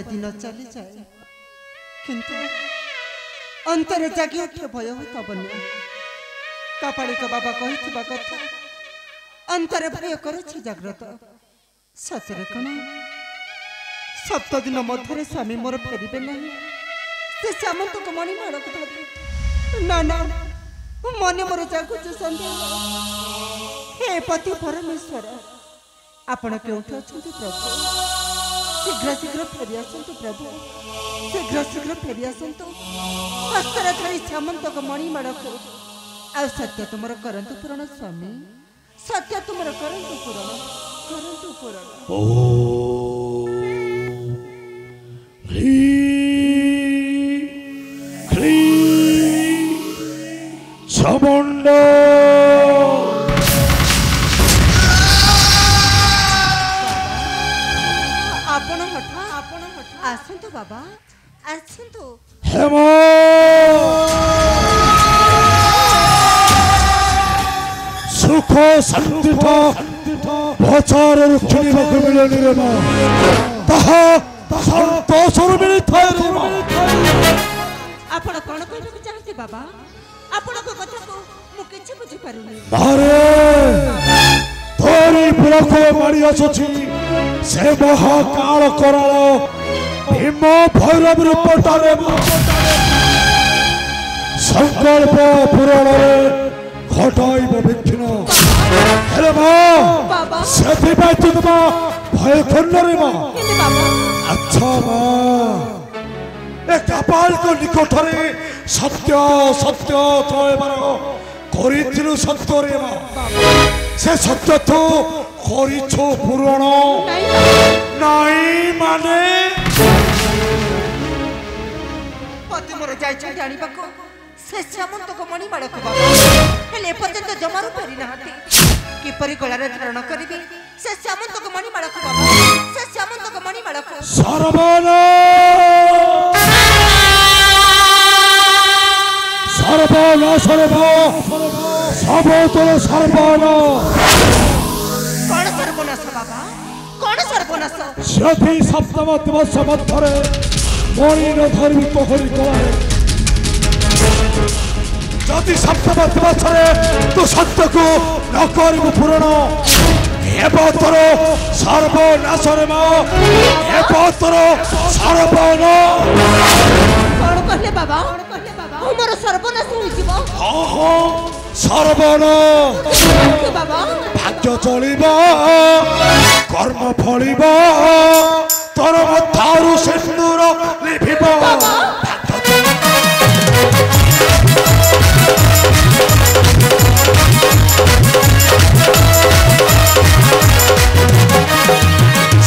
परे दिन चली जाए किंतु अंतरे जागी उठे भय हो बन्या कापालिक बाबा कहिथिबा कथा अंतरे भय करे जाग्रत सचरे कण 7 दिन मध्य स्वामी मोर फेरबे नहीं से सामंत को मणि माड़ को धरि ना ना मन मोर जागुच संदेह हे पति परमेश्वर आपण केउठ अछंती प्रभु शीघ्र शीघ्र फेरी आसंतु प्रभु शीघ्र शीघ्र फेरी आसंतु हस्तर धरी सामंत को मणि माड़ को आ सत्य तुमर करंतु पूर्ण स्वामी सत्य तुमर करंतु पूर्ण ओ चामुंड आपण हठ आसंतु बाबा आसंतु हेमा सुख शांति भचार रुक्षिणी मिलनी रे मां ताहा संतोष मिलता आपण कोन कहबे चाहते बाबा आपण को कथा को मु किछि बुझी पारुनी अरे तोरी पुरख मारी आछी से महाकाल कराल भीम भैरव रूपटारे संकल्प पूरण घटाइब विघ्न हेरे मां से भय खंडरे मां अच्छा मां ए कपाल को निकटरे सत्य सत्य त्रयबार करिथिलु सत्य रे मां से सत्य तो करिछो पूरण नाही माने पति मोर जाय छ जानि बाको से सामंत को मणि माड़ को बाबा हेले पर्यंत जमारू फेरी नाहती किपरि गलारे धारण करबी से सामंत को मणि माड़ को बाबा से सामंत को मणि माड़ को सर्वना सर्वना सबोतल सर्वना कौन सर्वनाश बाबा कौन सर्वनाश यदि सप्तम दिवस मध्य मणि न धरि पोखरी कलारे जदि सप्तम दिवस तू सत्य को न कर पूरण एतर सर्वनाश रे मां एतर सर्वना कौन कहले बाबा मोर सर्वनाश होई जीवो हां हां सर्वना बाबा भाग्य चलिबा कर्म फलिबा तोर मथारु सिंदूर लिभिबा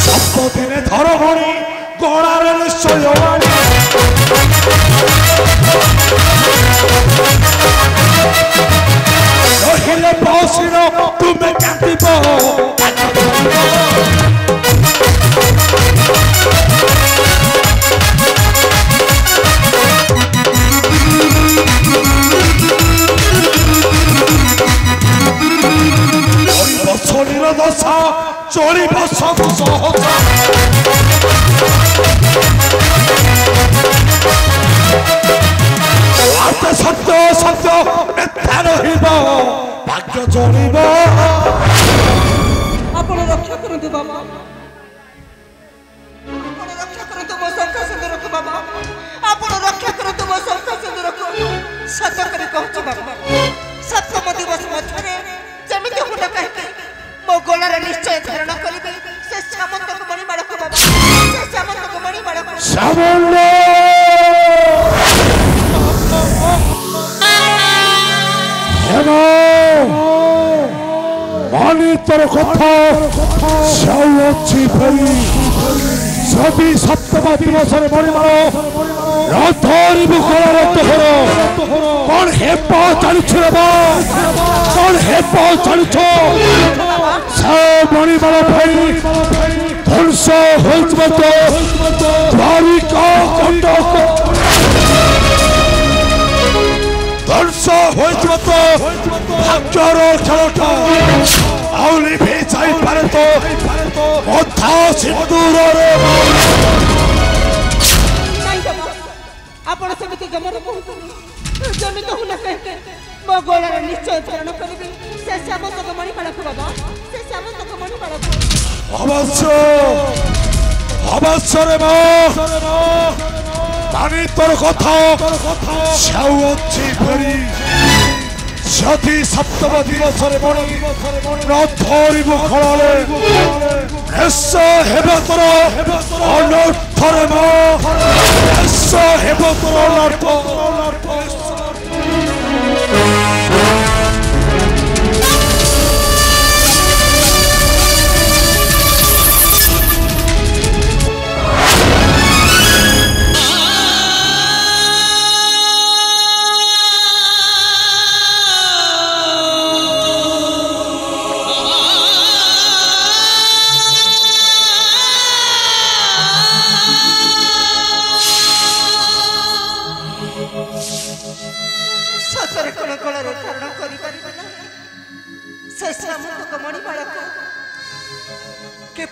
सबदिने धर हणी गणारे निश्चय रहिले बसिन तुमे कांदिब शरीर दशा चलिब सब सहज आत्म सत्य सत्य मिथ्या रहिब भाग्य चलिब आपण रक्षा करंतु बाबा आपण रक्षा करंतु मो शंका सुंदर को बाबा आपण रक्षा करंतु मो शंका सुंदर को सत्य करे कहछु बाबा सप्तम दिवस मथरे जमिति हुन कहके मो गोलारे निश्चय धारण करिबे से सामंत को मणि माड़ को बाबा से सामंत को मणि माड़ को सामंत हेलो मानी तोर कथा साउची भई सभी सप्तम दिवस रे मणि माड़ राधारी बुखरा तोहर कौन हेपा चलछ बा कौन हेपा चलछ से मणि माड़ भई ध्वंस होइबो तो द्वारिका कंडक ध्वंस होइबो तो भाग्यर खेलटा आउली भी जाई पारे तो मथा सिंदूर रे आपण समिति जमर कहतनी जमी कहूना कहे मो गोलार निश्चय धारण करिबी से श्यामंतक मणिमाला को बाबा से श्यामंतक मणिमाला को अवश्य अवश्य रे मो तानी तोर कथा छाउची भरी जदि सप्तम दिवस रे मणि न धरिबु खळाले ऐसा हेबे तोर अनर्थ रे मो ऐसा हेबे तोर अनर्थ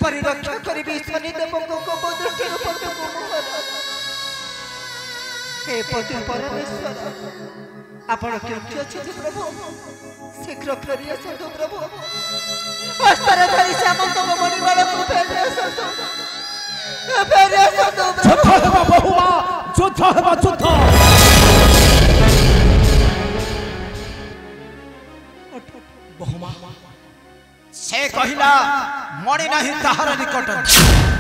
परिरक्षा करिबी शनि देव को दृष्टि रूप के हे पति परमेश्वर आपण केउठी अछि प्रभु शीघ्र फेरि आसतु प्रभु अस्तर धरि श्यामंत मणिमाला को फेरि आसतु युद्ध हेबा बहुमा युद्ध हेबा युद्ध बहुमा से कहिला मणि नहीं ताहार निकट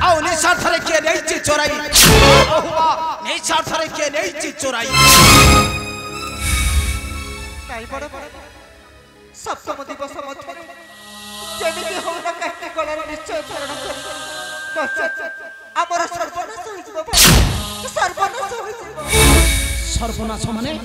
आ निस्वार्थ रे के नैची चोराई बहुमा निस्वार्थ रे के नैची चोराई काई बड़ सप्तम दिवस मध्य जेमिति होना काहे गलार निश्चय धारण कर पश्चात आमर सर्वनाश होई जबो सर्वनाश होई जबो सर्वनाश माने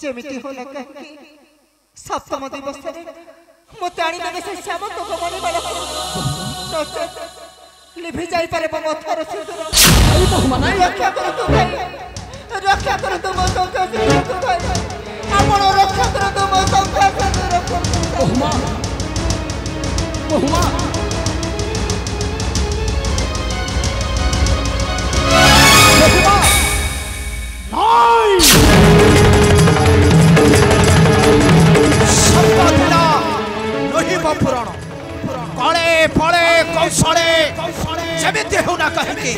जेमिति होला कहि सप्तम दिवस रे मते आनी देबे से श्याम तो कमनी बाला तो लिभि जाई पारे मथर सिंदूर अरे बहुमा नाही रक्षा करो तो भाई रक्षा करो तो मो संख्या सिंदूर तो भाई आपण रक्षा करो तो मो संख्या सिंदूर बहुमा बहुमा बहुमा पुराण कले फले कौशले जेमिति होना कहिके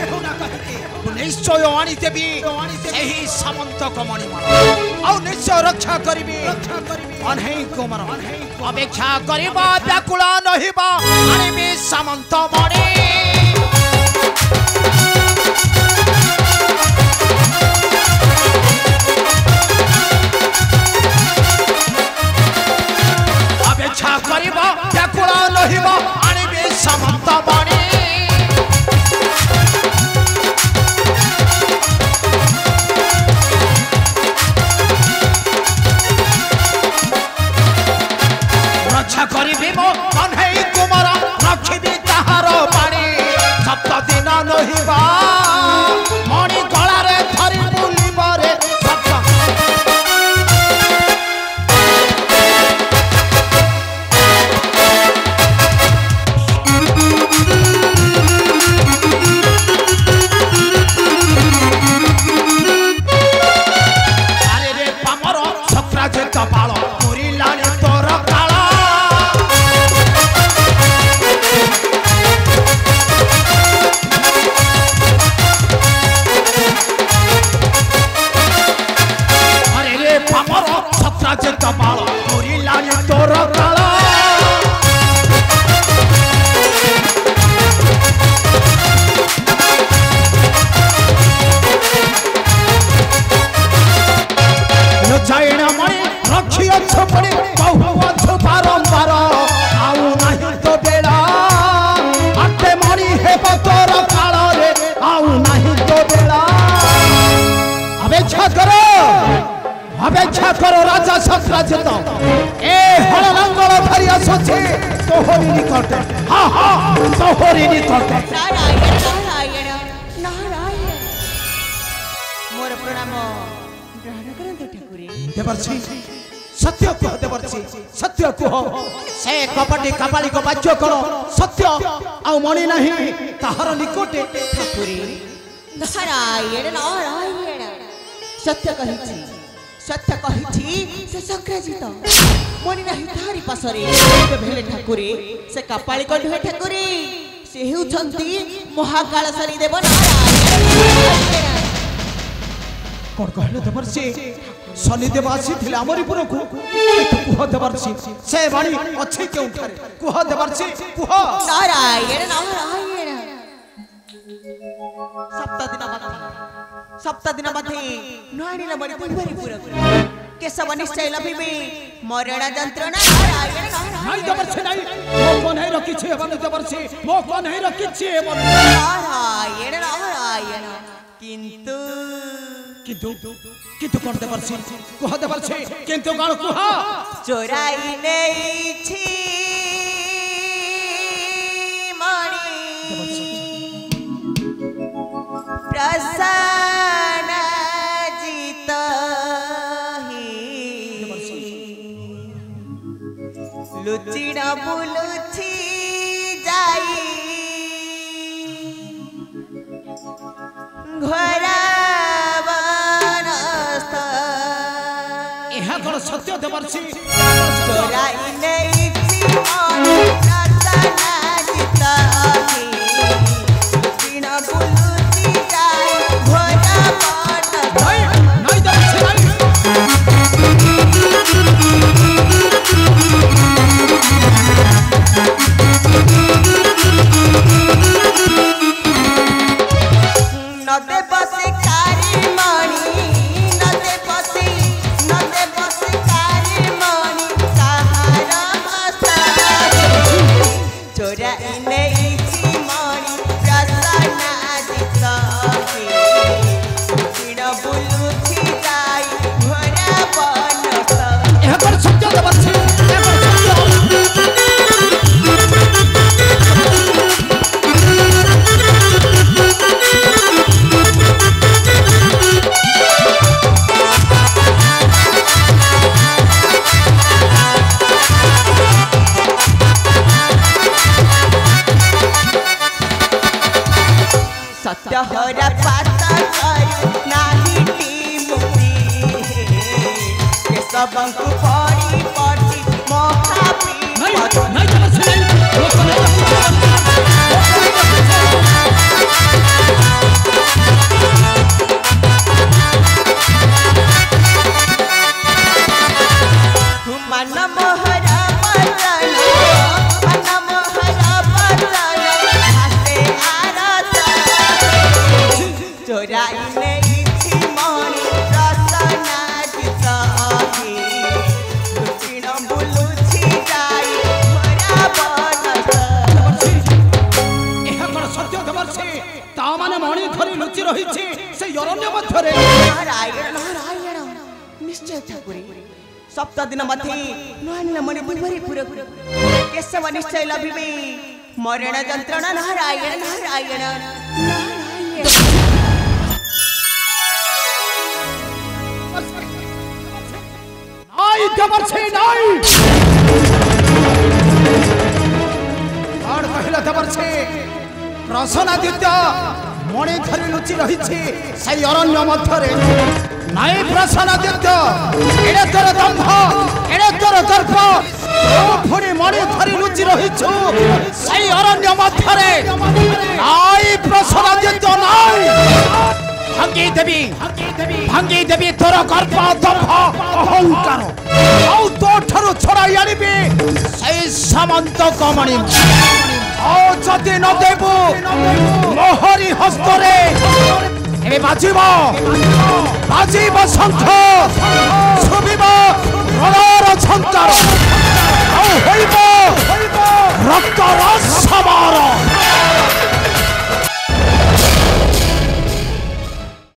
निश्चय आनी देवी सही सामंत कमणिमाला आ निश्चय रक्षा करिबी अनहै कुमार अपेक्षा करिबा व्याकुला नहिबा आनिबी सामंत मणि अपेक्षा करिबा व्याकुला नहिबा आनिबी सामंत मणि रक्षा करिबी मो कन्है कुमार रखिबी ताहार पाणी सप्त दिन नहिबा मणि गलारे धरि बुलिबा रे सप्त अरे रे पामर सप्राजे कपाल मुरिलानी तोर काला सप्राजे कपाल मुरिलानी तोर काला जाइण मणि रखी छपड़ी बहु अछु बारंबार आउ नहीं तो बेला आते मणि हेब तोर काल रे आउ नहीं तो बेला अपेक्षा करो राजा सप्राजित ए हल लंगल धरि आसुछि तोहरी निकट हां हां तोहरी निकट नारायण नारायण नारायण मोर प्रणाम ग्रहण करंतु ठाकुरे देवर्षि सत्य कह देवर्षि सत्य कह से कपटी कपाली को बाध्य करो सत्य आ मणि नहीं ताहार निकटे ठाकुरे नारायण नारायण सत्य कहिछि से संक्राजित मणि नहीं ताहारी पासरे भेले ठाकुरे से कपाली कंठे ठाकुरे से हेउछंती महाकाल शनि देव नारायण कौन कहले देवर्षि शनिदेव आसी आमरी पुर को कुह देवर्षि से बाणी अच्छे क्यों कुह देवर्षि कुह नारायण नारायण सप्त दिन मध्य नाणीला मणि पुरी पुर केशव निश्चय लभिबे मरण यंत्रणा नारायण नारायण देवर्षि नाही मो कोन है रखी छे बन देवर्षि मो कोन है रखी छे बन नारायण नारायण किंतु किंतु कोन देवर्षी कह देवर्षी किंतु कोन कह चोराई नहीं छी मणि प्रसन्न जीत लुचिड़ा बुलुछि जाई घोरा बनस्थ एहा कोन सत्य देवर्षि चोराई नहीं छी मणि प्रसन्न जीत लुचिड़ा बुलुछि जाई घोरा बनस्थ नहीं नहीं देवर्षि नहीं नदे बसे कारी मणि नदे बसे कारी मणि सहारा मस्ता चोरा नहीं छी मणि प्रसन्न जीत चिड़ा बुलुछि जाई घोरा बनस्थ एहा कोन सत्य देवर्षि एहा कोन सत्य सत्यहरा पाता करू नाही मुक्ति के सबंकु पड़ी पड़ी महापी नहीं नहीं देवर्षि नहीं लोक नहीं मन मोहरा बदन हासे आरत चोराई नहीं छी मणि प्रसन्न जीत लुचिड़ा बुलुछि जाई घोरा बनस्थ एहा कोन सत्य देवर्षि ता माने मणि धरि लुचि रहिछि से अरण्य मध्यरे नारायण नारायण निश्चय ठाकुरी सप्त दिन मथि नयन मणि बुधरी पुर केशव निश्चय लभिबे मरण यंत्रणा नारायण नारायण नारायण नाई देवर्षि नाई और कहला देवर्षि प्रसन्नादित्य मणि धरि लुचि रहिछि से अरण्य मध्यरे नाई प्रसन्नादित्य एडे तोर दंभ एडे तोर दर्प पुणी मणि धरि लुचि रहिछु से अरण्य मध्यरे नाई प्रसन्नादित्य नाई भांगी देवी तोर गर्भ दंभ अहंकार औ तो ठरु छड़ाई आनिबी से सामंत कमणि औ जदि न देबु मोहरी हस्तरे एबे बाजिब शंख छुबिब रणर झंकार औ होइब रक्तर समार